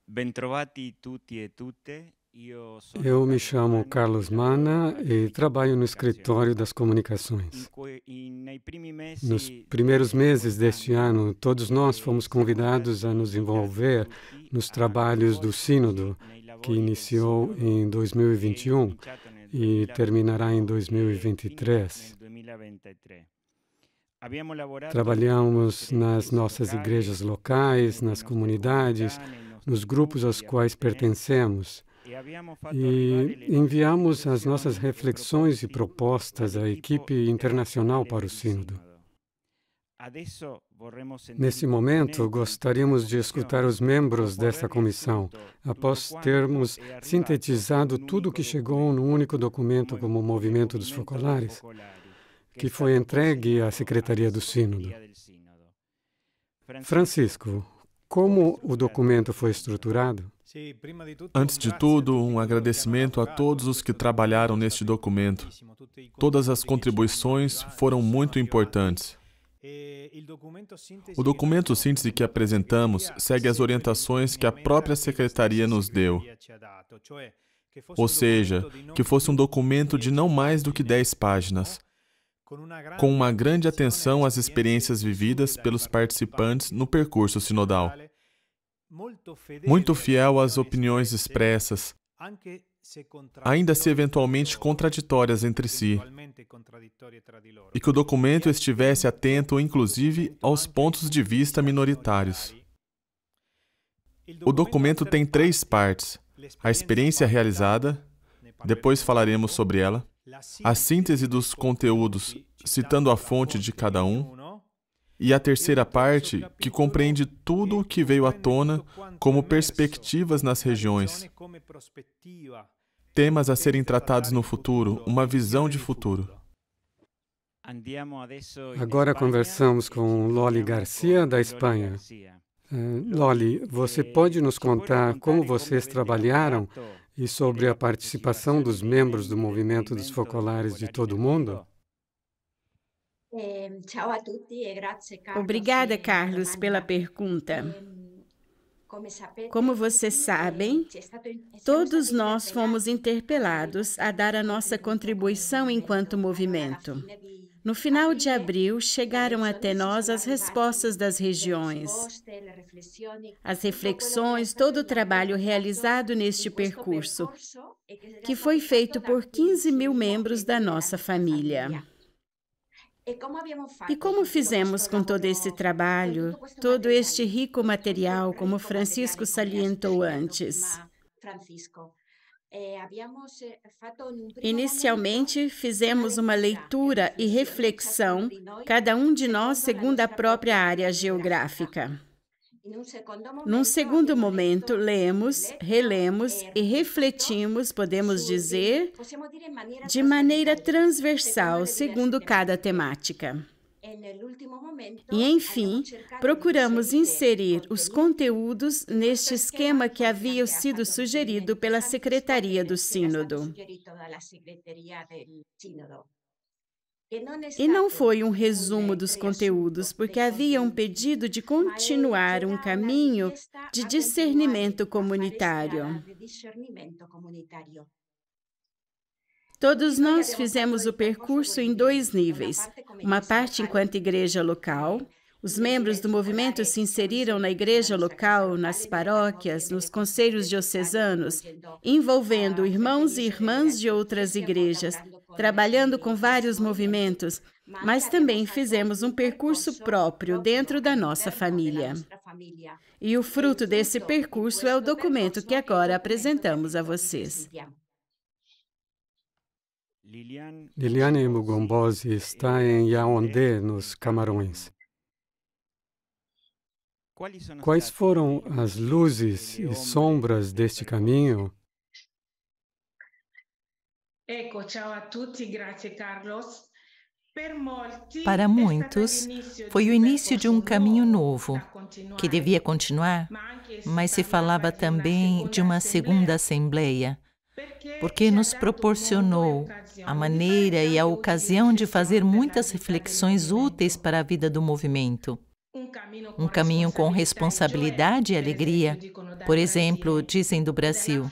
Bentrovati tutti e tutte. Io sono Eu me Carlos chamo Mana, Carlos direttore Mana della e trabalho no comunicazione. escritório das comunicações. Nei primi Nos mesi primeiros di meses deste quest'anno ano, todos nós fomos siamo convidados a nos stati invitati envolver tutti nos a trabalhos do coinvolgerci Sínodo, nei que lavori del iniciou Sinodo em che è 2021 incominciato nel e terminará em 2021 e finirà nel 2023. 2023. Abbiamo lavorato con le Trabalhamos nostre nas chiese nossas igrejas locali, locais, nelle nas nostre comunidades, comunità, nei nostri nos grupos gruppi aos di quais appartenenza pertencemos e abbiamo fatto arrivare e le nostre enviamos as nossas riflessioni e reflexões e proposte propostas à all'equipo equipe internacional internazionale para o del Sínodo. Sinodo. Adesso vorremmo sentire i Nesse momento, componenti della gostaríamos de escutar commissione, os membros dopo desta aver comissão, riassunto tutto após quanto termos è arrivato in sintetizado un tudo o unico que chegou num documento único documento como come Movimento dos Movimento dei Focolares, Focolari, che è que foi stato entregue à consegnato alla Secretaria do Sínodo. segreteria del Sinodo. Francisco, come è como o strutturato il documento foi documento? estruturado? Antes de tudo, um agradecimento a todos os que trabalharam neste documento. Todas as contribuições foram muito importantes. O documento síntese que apresentamos segue as orientações que a própria Secretaria nos deu. Ou seja, que fosse um documento de não mais do que 10 páginas, com uma grande atenção às experiências vividas pelos participantes no percurso sinodal. Muito fiel às opiniões expressas, ainda se eventualmente contraditórias entre si, e que o documento estivesse atento, inclusive, aos pontos de vista minoritários. O documento tem 3 partes: a experiência realizada, depois falaremos sobre ela, a síntese dos conteúdos, citando a fonte de cada um, e a terceira parte, que compreende tudo o que veio à tona como perspectivas nas regiões, temas a serem tratados no futuro, uma visão de futuro. Agora conversamos com Loli Garcia, da Espanha. Loli, você pode nos contar como vocês trabalharam e sobre a participação dos membros do Movimento dos Focolares de todo o mundo? Obrigada, Carlos, pela pergunta. Como vocês sabem, todos nós fomos interpelados a dar a nossa contribuição enquanto movimento. No final de abril, chegaram até nós as respostas das regiões, as reflexões, todo o trabalho realizado neste percurso, que foi feito por 15.000 membros da nossa família. E como fizemos com todo esse trabalho, todo este rico material, como Francisco salientou antes? Inicialmente, fizemos uma leitura e reflexão, cada um de nós segundo a própria área geográfica. Num segundo momento, lemos, relemos e refletimos, podemos dizer, de maneira transversal, segundo cada temática. E, enfim, procuramos inserir os conteúdos neste esquema que havia sido sugerido pela Secretaria do Sínodo. E não foi um resumo dos conteúdos, porque havia um pedido de continuar um caminho de discernimento comunitário. Todos nós fizemos o percurso em 2 níveis. Uma parte enquanto igreja local. Os membros do movimento se inseriram na igreja local, nas paróquias, nos conselhos diocesanos, envolvendo irmãos e irmãs de outras igrejas, trabalhando com vários movimentos, mas também fizemos um percurso próprio dentro da nossa família. E o fruto desse percurso é o documento que agora apresentamos a vocês. Liliane Mugombozi está em Yaoundé, nos Camarões. Quais foram as luzes e sombras deste caminho? Para muitos, foi o início de um caminho novo, que devia continuar, mas se falava também de uma segunda assembleia, porque nos proporcionou a maneira e a ocasião de fazer muitas reflexões úteis para a vida do movimento. Um caminho com responsabilidade e alegria. Por exemplo, dizem do Brasil.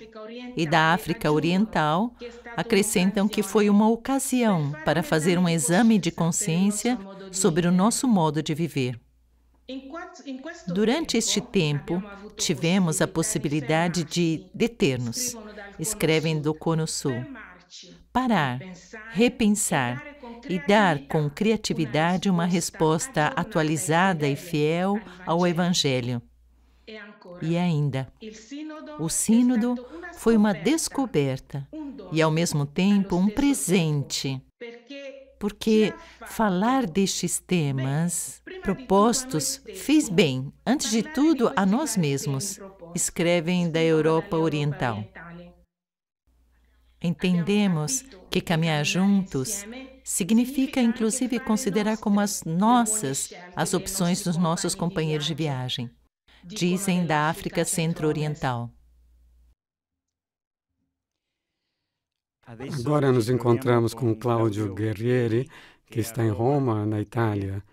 E da África Oriental, acrescentam que foi uma ocasião para fazer um exame de consciência sobre o nosso modo de viver. Durante este tempo, tivemos a possibilidade de deter-nos, escrevem do Cono Sul, parar, repensar e dar com criatividade uma resposta atualizada e fiel ao Evangelho. E ainda, o Sínodo foi uma descoberta e, ao mesmo tempo, um presente. Porque falar destes temas propostos fez bem, antes de tudo, a nós mesmos, escrevem da Europa Oriental. Entendemos que caminhar juntos significa, inclusive, considerar como as opções dos nossos companheiros de viagem, dizem da África Centro-Oriental. Agora nos encontramos com Cláudio Guerrieri, que está em Roma, na Itália.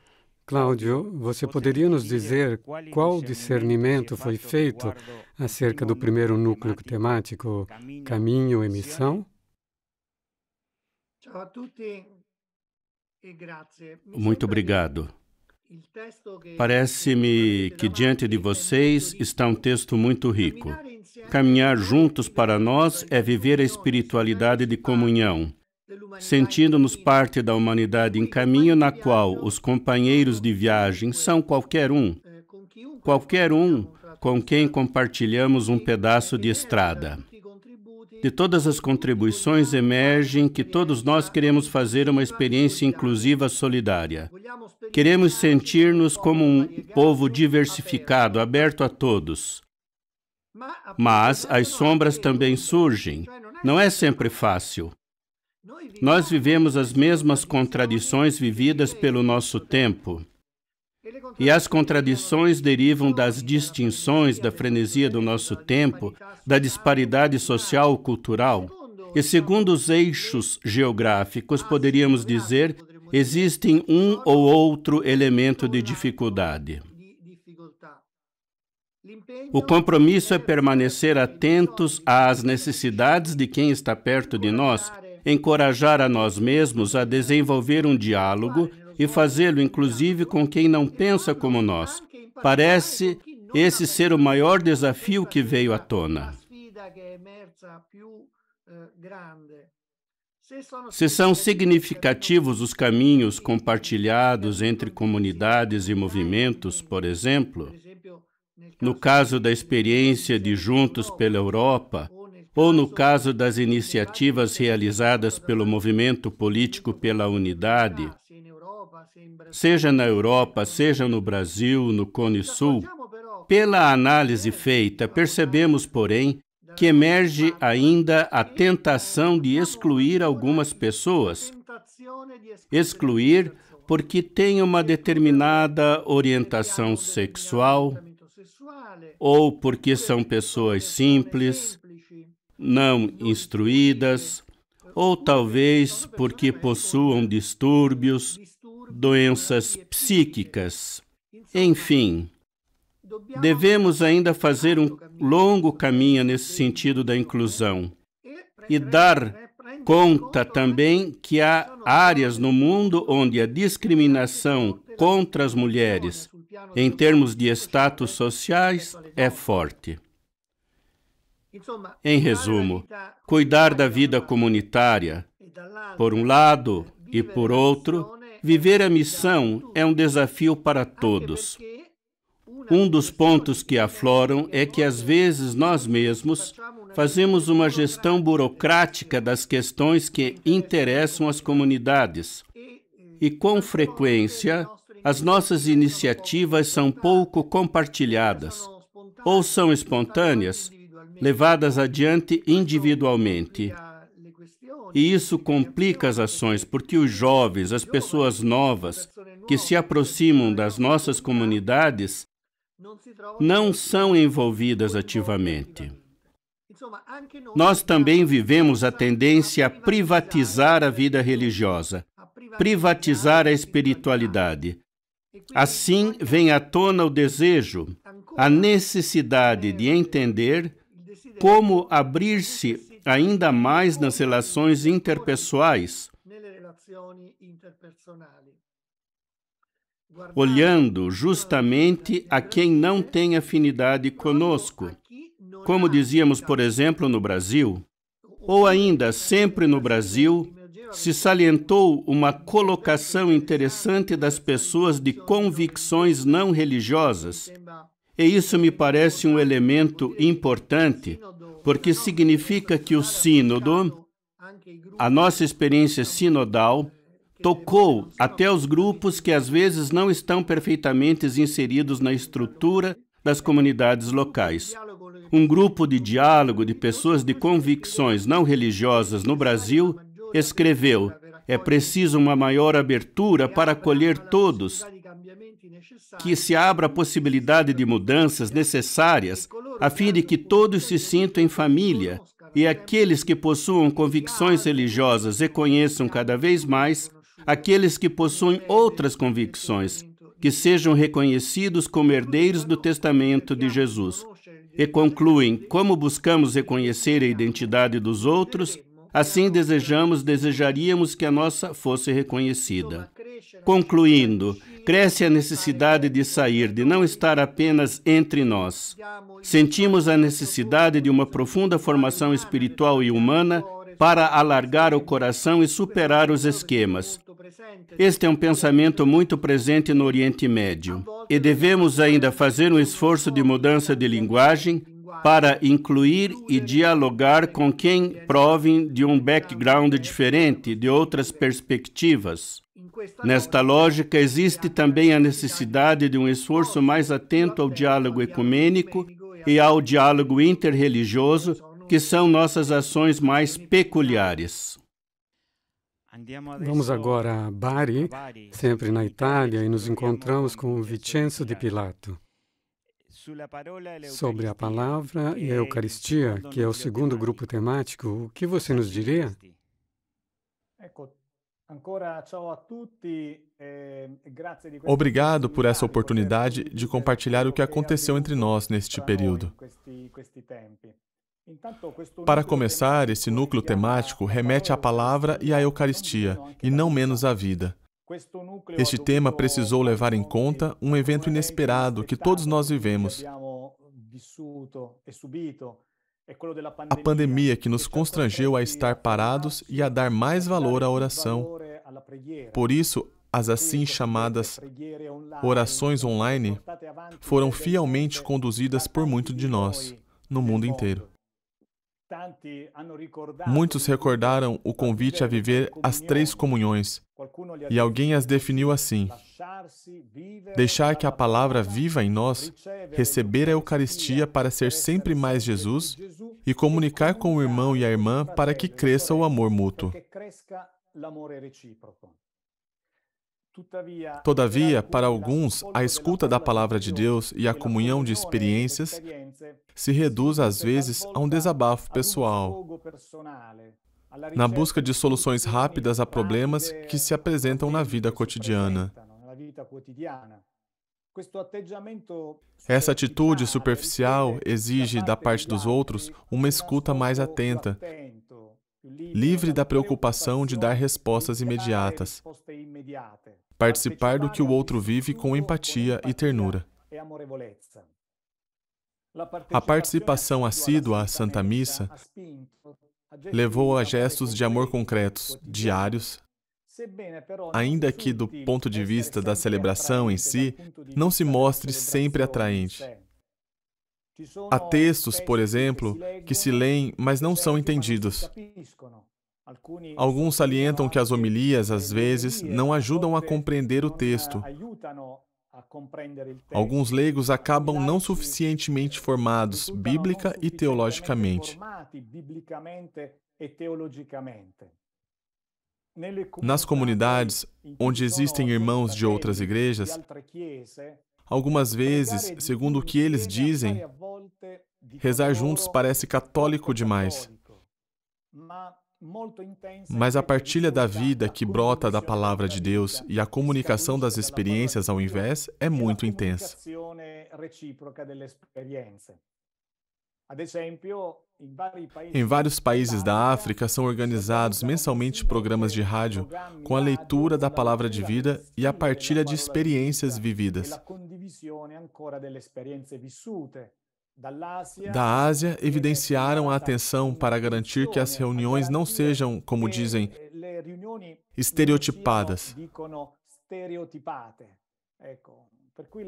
Cláudio, você poderia nos dizer qual discernimento foi feito acerca do primeiro núcleo temático, caminho e missão? Muito obrigado. Parece-me que diante de vocês está um texto muito rico. Caminhar juntos para nós é viver a espiritualidade de comunhão, sentindo-nos parte da humanidade em caminho na qual os companheiros de viagem são qualquer um com quem compartilhamos um pedaço de estrada. De todas as contribuições emergem que todos nós queremos fazer uma experiência inclusiva solidária. Queremos sentir-nos como um povo diversificado, aberto a todos. Mas as sombras também surgem. Não é sempre fácil. Nós vivemos as mesmas contradições vividas pelo nosso tempo. E as contradições derivam das distinções, da frenesia do nosso tempo, da disparidade social e cultural. E segundo os eixos geográficos, poderíamos dizer, existem um ou outro elemento de dificuldade. O compromisso é permanecer atentos às necessidades de quem está perto de nós, encorajar a nós mesmos a desenvolver um diálogo e fazê-lo, inclusive, com quem não pensa como nós. Parece esse ser o maior desafio que veio à tona. Se são significativos os caminhos compartilhados entre comunidades e movimentos, por exemplo, no caso da experiência de Juntos pela Europa, ou no caso das iniciativas realizadas pelo Movimento Político pela Unidade, seja na Europa, seja no Brasil, no Cone Sul, pela análise feita, percebemos, porém, que emerge ainda a tentação de excluir algumas pessoas. Excluir porque têm uma determinada orientação sexual, ou porque são pessoas simples, não instruídas, ou talvez porque possuam distúrbios, doenças psíquicas. Enfim, devemos ainda fazer um longo caminho nesse sentido da inclusão e dar conta também que há áreas no mundo onde a discriminação contra as mulheres, em termos de status sociais, é forte. Em resumo, cuidar da vida comunitária, por um lado, e por outro, viver a missão é um desafio para todos. Um dos pontos que afloram é que, às vezes, nós mesmos fazemos uma gestão burocrática das questões que interessam as comunidades. E, com frequência, as nossas iniciativas são pouco compartilhadas, ou são espontâneas, levadas adiante individualmente. E isso complica as ações, porque os jovens, as pessoas novas, que se aproximam das nossas comunidades, não são envolvidas ativamente. Nós também vivemos a tendência a privatizar a vida religiosa, privatizar a espiritualidade. Assim vem à tona o desejo, a necessidade de entender como abrir-se ainda mais nas relações interpessoais, olhando justamente a quem não tem afinidade conosco, como dizíamos, por exemplo, no Brasil, ou ainda sempre no Brasil, se salientou uma colocação interessante das pessoas de convicções não religiosas. E isso me parece um elemento importante, porque significa que o sínodo, a nossa experiência sinodal, tocou até os grupos que às vezes não estão perfeitamente inseridos na estrutura das comunidades locais. Um grupo de diálogo de pessoas de convicções não religiosas no Brasil escreveu: é preciso uma maior abertura para acolher todos, que se abra a possibilidade de mudanças necessárias, a fim de que todos se sintam em família, e aqueles que possuam convicções religiosas reconheçam cada vez mais aqueles que possuem outras convicções, que sejam reconhecidos como herdeiros do testamento de Jesus. E concluem: como buscamos reconhecer a identidade dos outros, assim desejaríamos que a nossa fosse reconhecida. Concluindo, cresce a necessidade de sair, de não estar apenas entre nós. Sentimos a necessidade de uma profunda formação espiritual e humana para alargar o coração e superar os esquemas. Este é um pensamento muito presente no Oriente Médio. E devemos ainda fazer um esforço de mudança de linguagem para incluir e dialogar com quem provém de um background diferente, de outras perspectivas. Nesta lógica, existe também a necessidade de um esforço mais atento ao diálogo ecumênico e ao diálogo interreligioso, que são nossas ações mais peculiares. Vamos agora a Bari, sempre na Itália, e nos encontramos com Vincenzo de Pilato. Sobre a palavra e a Eucaristia, que é o segundo grupo temático, o que você nos diria? Obrigado por essa oportunidade de compartilhar o que aconteceu entre nós neste período. Para começar, esse núcleo temático remete à palavra e à Eucaristia, e não menos à vida. Este tema precisou levar em conta um evento inesperado que todos nós vivemos. A pandemia que nos constrangeu a estar parados e a dar mais valor à oração. Por isso, as assim chamadas orações online foram fielmente conduzidas por muitos de nós, no mundo inteiro. Muitos recordaram o convite a viver as 3 comunhões, e alguém as definiu assim: deixar que a palavra viva em nós, receber a Eucaristia para ser sempre mais Jesus e comunicar com o irmão e a irmã para que cresça o amor mútuo. Todavia, para alguns, a escuta da palavra de Deus e a comunhão de experiências se reduz às vezes a um desabafo pessoal, na busca de soluções rápidas a problemas que se apresentam na vida cotidiana. Essa atitude superficial exige da parte dos outros uma escuta mais atenta, livre da preocupação de dar respostas imediatas, participar do que o outro vive com empatia e ternura. A participação assídua à Santa Missa levou a gestos de amor concretos, diários, ainda que, do ponto de vista da celebração em si, não se mostre sempre atraente. Há textos, por exemplo, que se leem, mas não são entendidos. Alguns salientam que as homilias, às vezes, não ajudam a compreender o texto. Alguns leigos acabam não suficientemente formados bíblica e teologicamente. Nas comunidades onde existem irmãos de outras igrejas, algumas vezes, segundo o que eles dizem, rezar juntos parece católico demais. Mas a partilha da vida que brota da palavra de Deus e a comunicação das experiências ao invés é muito intensa. Em vários países da África são organizados mensalmente programas de rádio com a leitura da palavra de vida e a partilha de experiências vividas. Da Ásia, evidenciaram a atenção para garantir que as reuniões não sejam, como dizem, estereotipadas.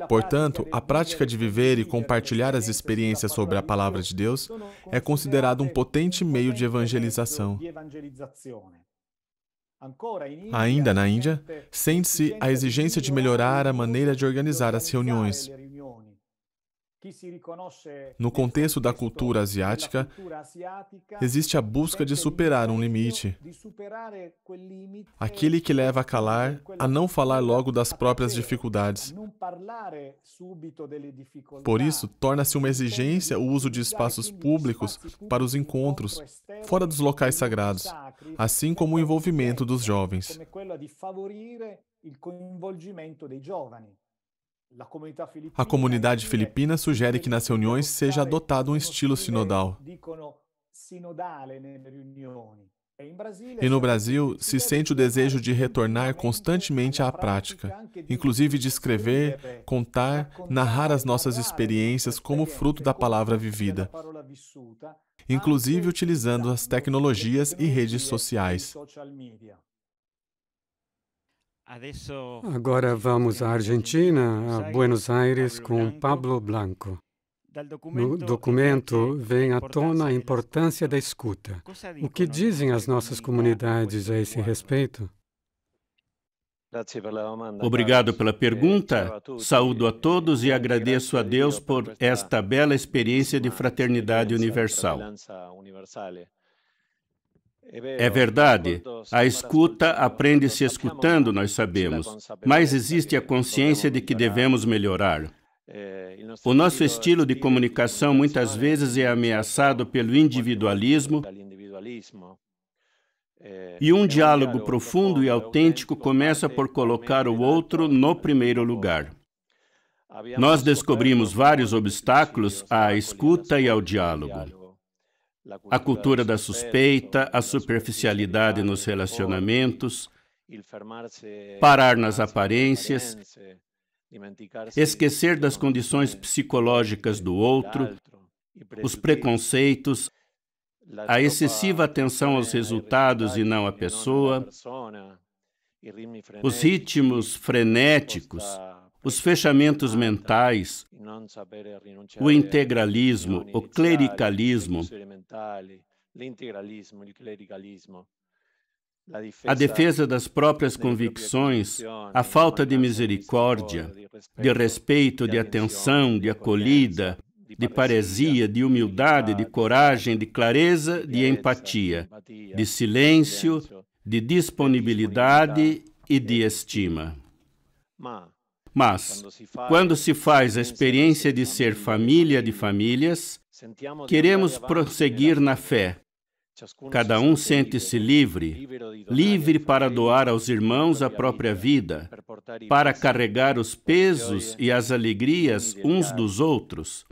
Portanto, a prática de viver e compartilhar as experiências sobre a palavra de Deus é considerado um potente meio de evangelização. Ainda na Índia, sente-se a exigência de melhorar a maneira de organizar as reuniões. No contexto da cultura asiática, existe a busca de superar um limite. Aquele que leva a calar, a não falar logo das próprias dificuldades. Por isso, torna-se uma exigência o uso de espaços públicos para os encontros, fora dos locais sagrados, assim como o envolvimento dos jovens. A comunidade filipina sugere que nas reuniões seja adotado um estilo sinodal. E no Brasil, se sente o desejo de retornar constantemente à prática, inclusive de escrever, contar, narrar as nossas experiências como fruto da palavra vivida, inclusive utilizando as tecnologias e redes sociais. Agora vamos à Argentina, a Buenos Aires, com Pablo Blanco. No documento vem à tona a importância da escuta. O que dizem as nossas comunidades a esse respeito? Obrigado pela pergunta. Saúdo a todos e agradeço a Deus por esta bela experiência de fraternidade universal. É verdade, a escuta aprende-se escutando, nós sabemos, mas existe a consciência de que devemos melhorar. O nosso estilo de comunicação muitas vezes é ameaçado pelo individualismo e um diálogo profundo e autêntico começa por colocar o outro no primeiro lugar. Nós descobrimos vários obstáculos à escuta e ao diálogo. A cultura da suspeita, a superficialidade nos relacionamentos, parar nas aparências, esquecer das condições psicológicas do outro, os preconceitos, a excessiva atenção aos resultados e não à pessoa, os ritmos frenéticos, os fechamentos mentais, o integralismo, o clericalismo, a defesa das próprias convicções, a falta de misericórdia, de respeito, de atenção, de acolhida, de paresia, de humildade, de coragem, de clareza, de empatia, de silêncio, de disponibilidade e de estima. Mas, quando se faz a experiência de ser família de famílias, queremos prosseguir na fé. Cada um sente-se livre para doar aos irmãos a própria vida, para carregar os pesos e as alegrias uns dos outros.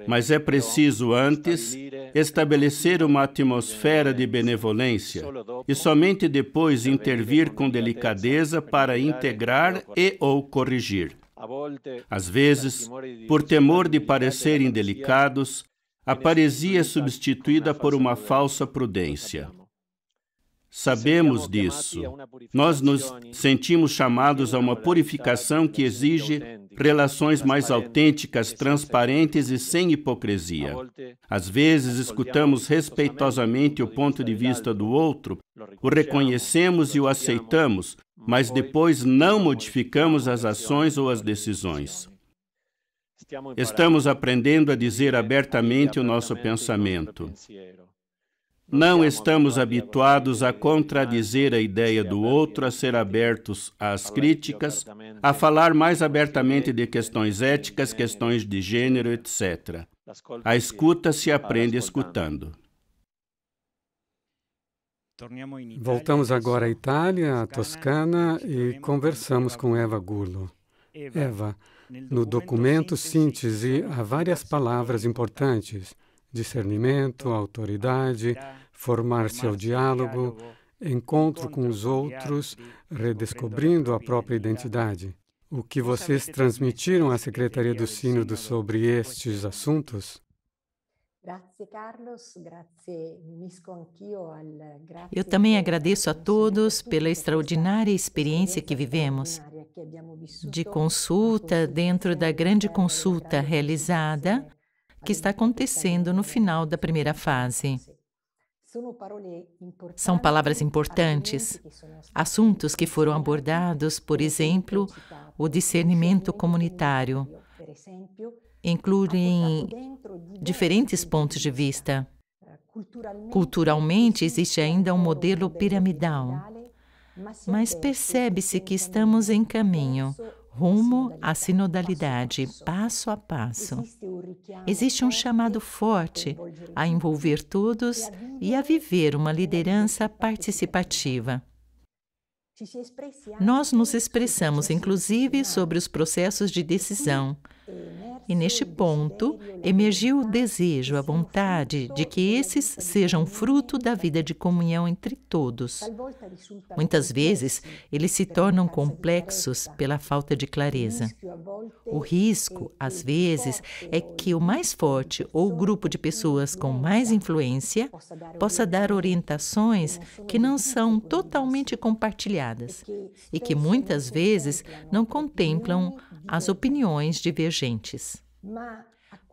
Mas é preciso, antes, estabelecer uma atmosfera de benevolência e somente depois intervir com delicadeza para integrar e ou corrigir. Às vezes, por temor de parecerem delicados, a paresia é substituída por uma falsa prudência. Sabemos disso. Nós nos sentimos chamados a uma purificação que exige relações mais autênticas, transparentes e sem hipocrisia. Às vezes, escutamos respeitosamente o ponto de vista do outro, o reconhecemos e o aceitamos, mas depois não modificamos as ações ou as decisões. Estamos aprendendo a dizer abertamente o nosso pensamento. Não estamos habituados a contradizer a ideia do outro, a ser abertos às críticas, a falar mais abertamente de questões éticas, questões de gênero, etc. A escuta se aprende escutando. Voltamos agora à Itália, à Toscana, e conversamos com Eva Gurlo. Eva, no documento síntese há várias palavras importantes: discernimento, autoridade, formar-se ao diálogo, encontro com os outros, redescobrindo a própria identidade. O que vocês transmitiram à Secretaria do Sínodo sobre estes assuntos? Eu também agradeço a todos pela extraordinária experiência que vivemos, de consulta dentro da grande consulta realizada, que está acontecendo no final da primeira fase. São palavras importantes, assuntos que foram abordados, por exemplo, o discernimento comunitário. Incluem diferentes pontos de vista. Culturalmente, existe ainda um modelo piramidal, mas percebe-se que estamos em caminho, rumo à sinodalidade, passo a passo. Existe um chamado forte a envolver todos e a viver uma liderança participativa. Nós nos expressamos, inclusive, sobre os processos de decisão. E neste ponto, emergiu o desejo, a vontade de que esses sejam fruto da vida de comunhão entre todos. Muitas vezes, eles se tornam complexos pela falta de clareza. O risco, às vezes, é que o mais forte ou o grupo de pessoas com mais influência possa dar orientações que não são totalmente compartilhadas e que muitas vezes não contemplam as opiniões divergentes.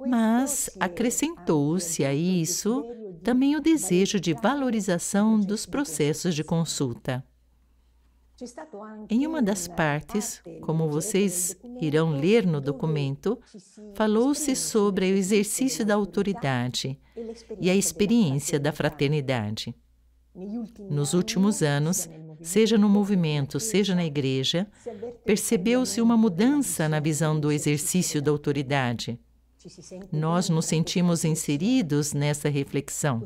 Mas acrescentou-se a isso também o desejo de valorização dos processos de consulta. Em uma das partes, como vocês irão ler no documento, falou-se sobre o exercício da autoridade e a experiência da fraternidade. Nos últimos anos, seja no movimento, seja na igreja, percebeu-se uma mudança na visão do exercício da autoridade. Nós nos sentimos inseridos nessa reflexão.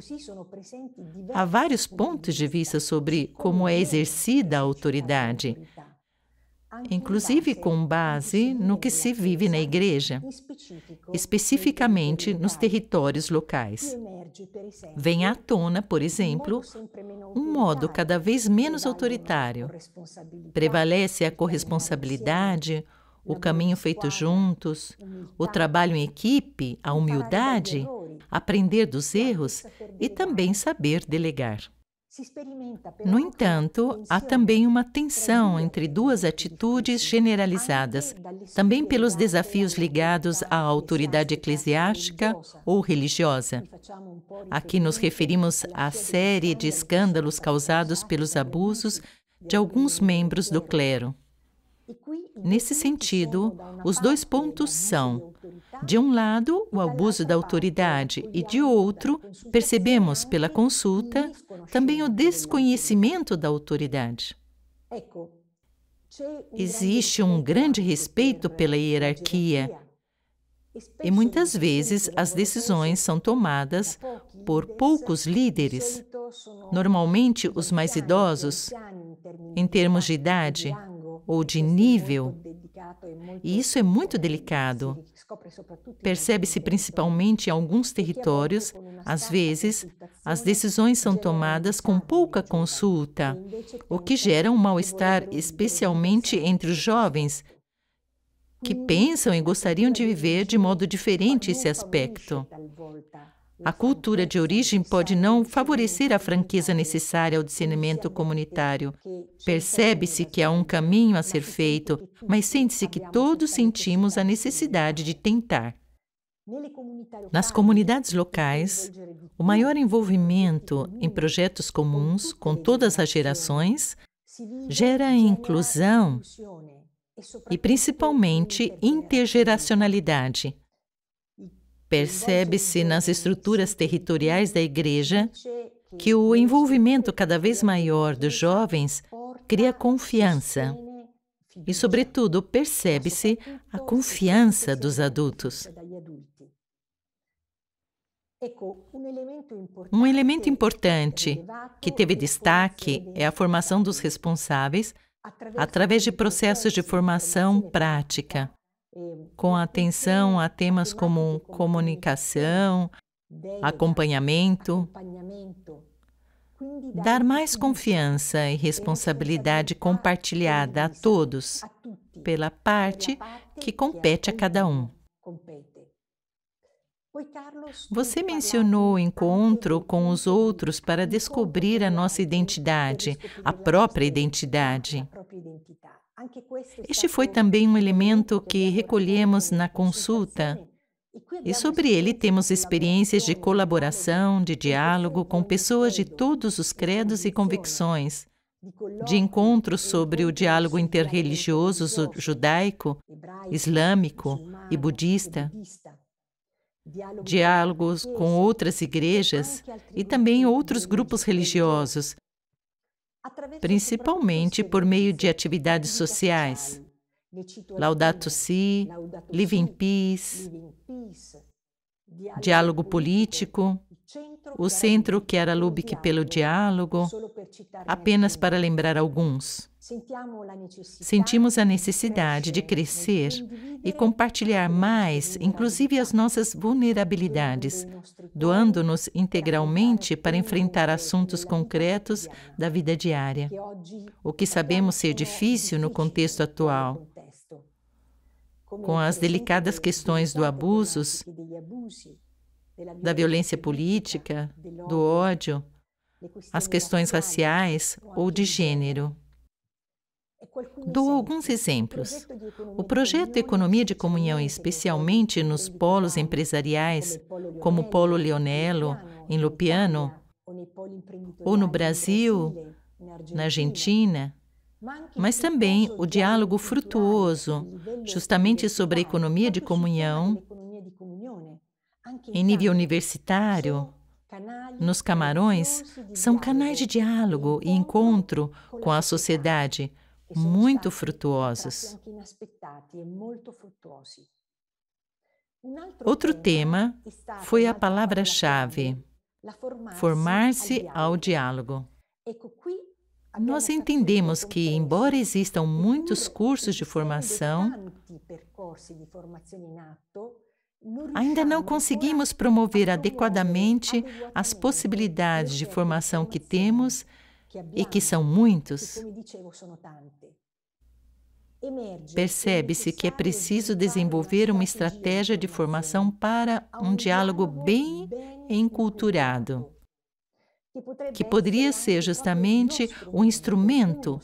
Há vários pontos de vista sobre como é exercida a autoridade, inclusive com base no que se vive na igreja, especificamente nos territórios locais. Vem à tona, por exemplo, um modo cada vez menos autoritário. Prevalece a corresponsabilidade, o caminho feito juntos, o trabalho em equipe, a humildade, aprender dos erros e também saber delegar. No entanto, há também uma tensão entre duas atitudes generalizadas, também pelos desafios ligados à autoridade eclesiástica ou religiosa. Aqui nos referimos à série de escândalos causados pelos abusos de alguns membros do clero. Nesse sentido, os dois pontos são, de um lado, o abuso da autoridade e, de outro, percebemos pela consulta também o desconhecimento da autoridade. Existe um grande respeito pela hierarquia e muitas vezes as decisões são tomadas por poucos líderes, normalmente os mais idosos, em termos de idade ou de nível, e isso é muito delicado. Percebe-se principalmente em alguns territórios, às vezes, as decisões são tomadas com pouca consulta, o que gera um mal-estar especialmente entre os jovens, que pensam e gostariam de viver de modo diferente esse aspecto. A cultura de origem pode não favorecer a franqueza necessária ao discernimento comunitário. Percebe-se que há um caminho a ser feito, mas sente-se que todos sentimos a necessidade de tentar. Nas comunidades locais, o maior envolvimento em projetos comuns com todas as gerações gera inclusão e, principalmente, intergeracionalidade. Percebe-se nas estruturas territoriais da igreja que o envolvimento cada vez maior dos jovens cria confiança e, sobretudo, percebe-se a confiança dos adultos. Um elemento importante que teve destaque é a formação dos responsáveis através de processos de formação prática, com atenção a temas como comunicação, acompanhamento, dar mais confiança e responsabilidade compartilhada a todos, pela parte que compete a cada um. Você mencionou o encontro com os outros para descobrir a nossa identidade, a própria identidade. Este foi também um elemento que recolhemos na consulta, e sobre ele temos experiências de colaboração, de diálogo com pessoas de todos os credos e convicções, de encontros sobre o diálogo interreligioso judaico, islâmico e budista, diálogos com outras igrejas e também outros grupos religiosos, principalmente por meio de atividades sociais, Laudato Si, Live in Peace, diálogo político, o Centro Chiara-Lubich pelo Diálogo, apenas para lembrar alguns. Sentimos a necessidade de crescer e compartilhar mais, inclusive as nossas vulnerabilidades, doando-nos integralmente para enfrentar assuntos concretos da vida diária, o que sabemos ser difícil no contexto atual, com as delicadas questões do abusos, da violência política, do ódio, as questões raciais ou de gênero. Dou alguns exemplos. O projeto Economia de Comunhão, especialmente nos polos empresariais, como o Polo Leonello, em Lupiano, ou no Brasil, na Argentina, mas também o diálogo frutuoso, justamente sobre a economia de comunhão, em nível universitário, nos Camarões, são canais de diálogo e encontro com a sociedade, muito frutuosos. Outro tema foi a palavra-chave, formar-se ao diálogo. Nós entendemos que, embora existam muitos cursos de formação, ainda não conseguimos promover adequadamente as possibilidades de formação que temos e que são muitos. Percebe-se que é preciso desenvolver uma estratégia de formação para um diálogo bem enculturado, que poderia ser justamente um instrumento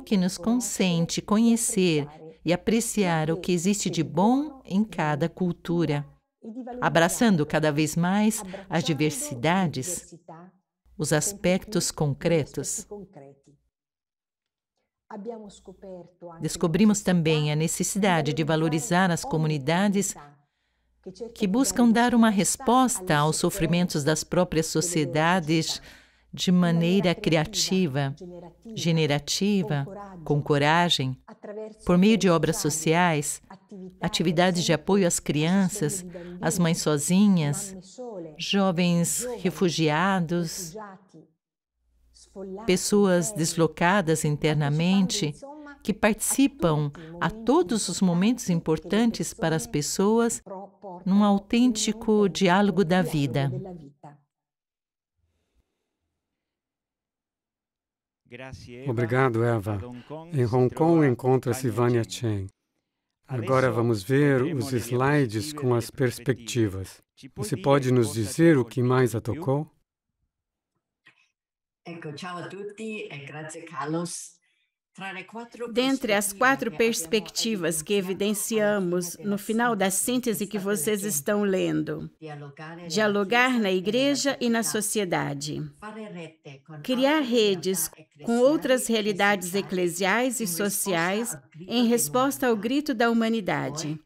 que nos consente conhecer e apreciar o que existe de bom em cada cultura, abraçando cada vez mais as diversidades, os aspectos concretos. Descobrimos também a necessidade de valorizar as comunidades que buscam dar uma resposta aos sofrimentos das próprias sociedades de maneira criativa, generativa, com coragem, por meio de obras sociais, atividades de apoio às crianças, às mães sozinhas, jovens refugiados, pessoas deslocadas internamente, que participam a todos os momentos importantes para as pessoas num autêntico diálogo da vida. Obrigado, Eva. Em Hong Kong encontra-se Vanya Chen. Agora vamos ver os slides com as perspectivas. Você pode nos dizer o que mais a tocou? Ciao a tutti e grazie Carlos. Dentre as 4 perspectivas que evidenciamos no final da síntese que vocês estão lendo, dialogar na igreja e na sociedade, criar redes com outras realidades eclesiais e sociais em resposta ao grito da humanidade,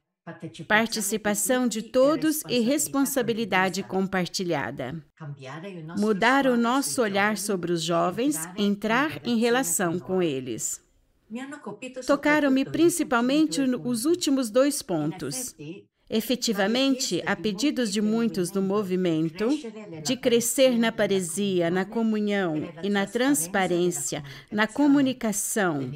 participação de todos e responsabilidade compartilhada. Mudar o nosso olhar sobre os jovens, entrar em relação com eles. Tocaram-me principalmente os últimos 2 pontos. Efetivamente, a pedidos de muitos no movimento, de crescer na paresia, na comunhão e na transparência, na comunicação,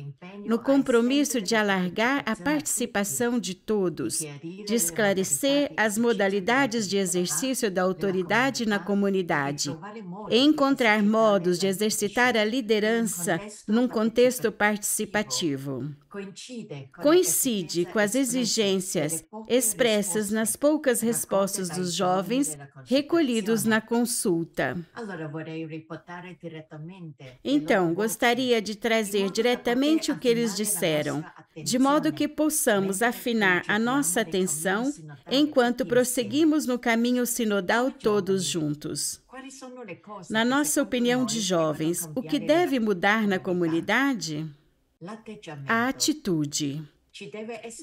no compromisso de alargar a participação de todos, de esclarecer as modalidades de exercício da autoridade na comunidade, e encontrar modos de exercitar a liderança num contexto participativo. Coincide com as exigências expressas nas poucas respostas dos jovens recolhidos na consulta. Então, gostaria de trazer diretamente o que eles disseram, de modo que possamos afinar a nossa atenção enquanto prosseguimos no caminho sinodal todos juntos. Na nossa opinião de jovens, o que deve mudar na comunidade? A atitude.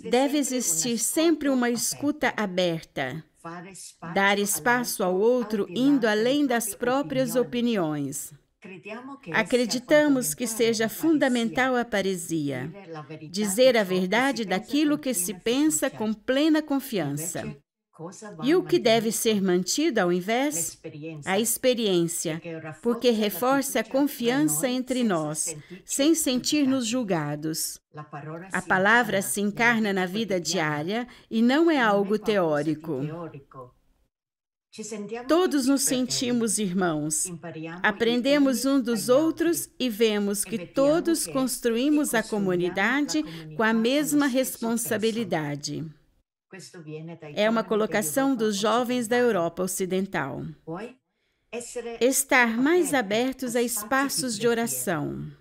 Deve existir sempre uma escuta aberta, dar espaço ao outro indo além das próprias opiniões. Acreditamos que seja fundamental a paresia, dizer a verdade daquilo que se pensa com plena confiança. E o que deve ser mantido ao invés? A experiência, porque reforça a confiança entre nós, sem sentir-nos julgados. A palavra se encarna na vida diária e não é algo teórico. Todos nos sentimos irmãos, aprendemos uns dos outros e vemos que todos construímos a comunidade com a mesma responsabilidade. É uma colocação dos jovens da Europa Ocidental. Estar mais abertos a espaços de oração.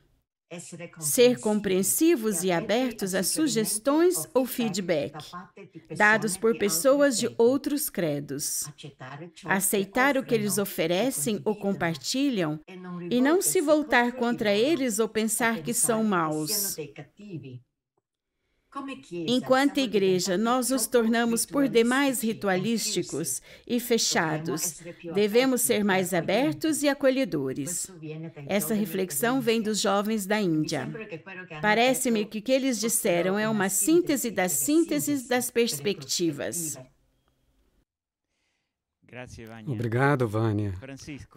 Ser compreensivos e abertos a sugestões ou feedback, dados por pessoas de outros credos. Aceitar o que eles oferecem ou compartilham e não se voltar contra eles ou pensar que são maus. Enquanto igreja, nós nos tornamos por demais ritualísticos e fechados. Devemos ser mais abertos e acolhedores. Essa reflexão vem dos jovens da Índia. Parece-me que o que eles disseram é uma síntese das perspectivas. Obrigado, Vânia.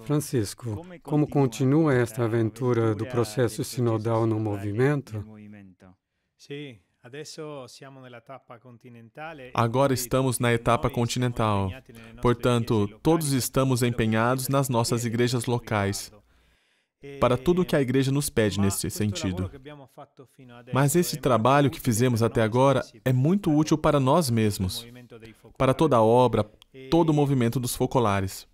Francisco, como continua esta aventura do processo sinodal no movimento? Agora estamos na etapa continental. Portanto, todos estamos empenhados nas nossas igrejas locais, para tudo o que a igreja nos pede nesse sentido. Mas esse trabalho que fizemos até agora é muito útil para nós mesmos, para toda a obra, todo o movimento dos focolares.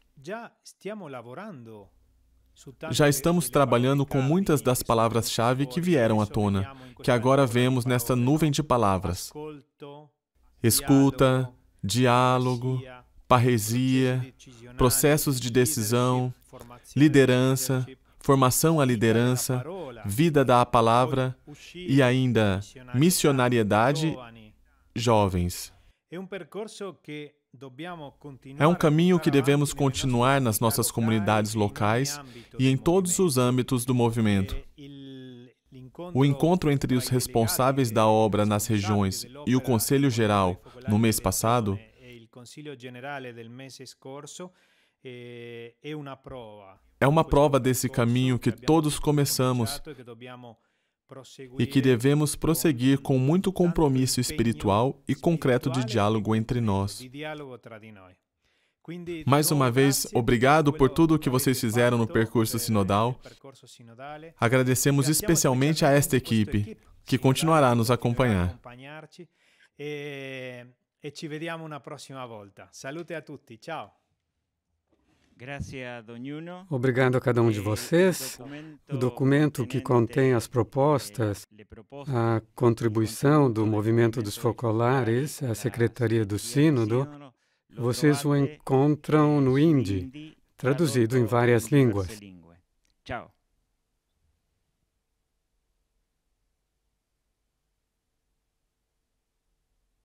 Já estamos trabalhando com muitas das palavras-chave que vieram à tona, que agora vemos nesta nuvem de palavras. Escuta, diálogo, parresia, processos de decisão, liderança, formação à liderança, vida da palavra e ainda missionariedade, jovens. É um caminho que devemos continuar nas nossas comunidades locais e em todos os âmbitos do movimento. O encontro entre os responsáveis da obra nas regiões e o Conselho Geral, no mês passado, é uma prova desse caminho que todos começamos e que devemos prosseguir com muito compromisso espiritual e concreto de diálogo entre nós. Mais uma vez, obrigado por tudo o que vocês fizeram no percurso sinodal. Agradecemos especialmente a esta equipe, que continuará a nos acompanhar. E ci vediamo una prossima volta. Salute a tutti, ciao! Obrigado a cada um de vocês. O documento que contém as propostas, a contribuição do Movimento dos Focolares, a Secretaria do Sínodo, vocês o encontram no Hindi, traduzido em várias línguas. Tchau.